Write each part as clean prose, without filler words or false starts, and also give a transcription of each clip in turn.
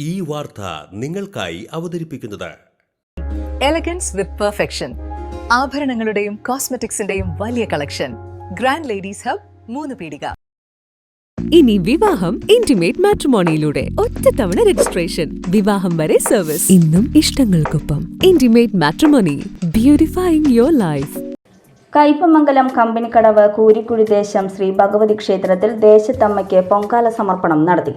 ഈ വാർത്ത നിങ്ങൾക്കായി അവതരിപ്പിക്കുന്നത് എലഗൻസ് വിത്ത് പെർഫെക്ഷൻ, ആഭരണങ്ങളുടെയും കോസ്മെറ്റിക്സിന്റെയും വലിയ കളക്ഷൻ. ഗ്രാൻഡ് ലേഡീസ് ഹബ്, 3 പീടിക. ഇനി വിവാഹം ഇന്റിമേറ്റ് മാട്രിമോണിയിലൂടെ ഒറ്റത്തവണ രജിസ്ട്രേഷൻ, വിവാഹം വരെ സർവീസ്. ഇന്നും ഇഷ്ടങ്ങൾക്കൊപ്പം intimate matrimony, beautifying your life. Kaipamangalam Kampanikadavu Koorikuzhi ദേശം ശ്രീ ഭഗവതി ക്ഷേത്രത്തിൽ ദേശത്തമ്മയ്ക്ക് പൊങ്കാല സമർപ്പണം നടത്തി.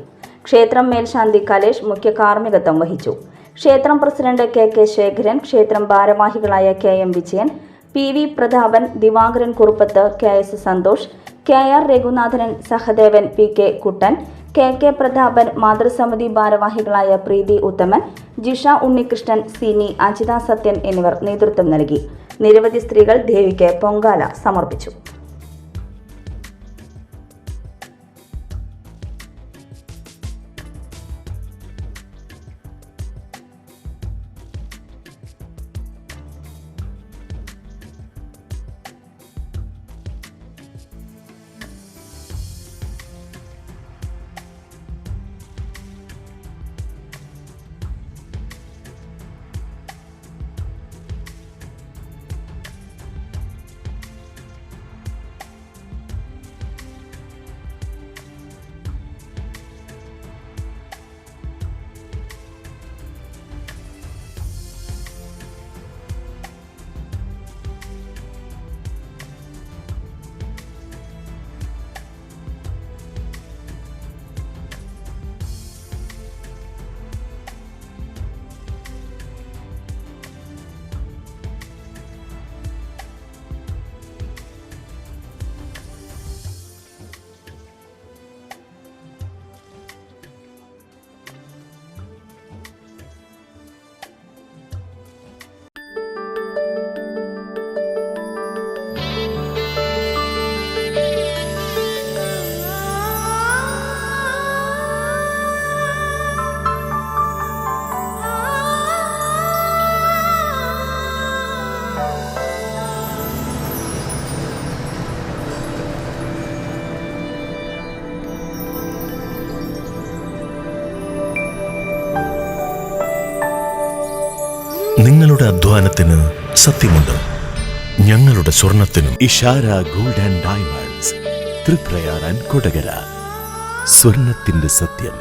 ക്ഷേത്രം മേൽശാന്തി കലേഷ് മുഖ്യ കാർമ്മികത്വം വഹിച്ചു. ക്ഷേത്രം പ്രസിഡന്റ് കെ ശേഖരൻ, ക്ഷേത്രം ഭാരവാഹികളായ KM Vijayan, PV Prathapan, Divakaran Kuruppath, KS Santhosh, KR Raghunathan, Sahadevan, PK കുട്ടൻ, KK പ്രതാപൻ, മാതൃസമിതി ഭാരവാഹികളായ പ്രീതി ഉത്തമൻ, ജിഷ ഉണ്ണികൃഷ്ണൻ, സിനി, അജിത സത്യൻ എന്നിവർ നേതൃത്വം നൽകി. നിരവധി സ്ത്രീകൾ ദേവിക്ക് പൊങ്കാല സമർപ്പിച്ചു. നിങ്ങളുടെ അധ്വാനത്തിന് സത്യമുണ്ട്, ഞങ്ങളുടെ സ്വർണത്തിനും. Ishara gold and diamonds, Triprayar and Kodakara. സ്വർണത്തിന്റെ സത്യം.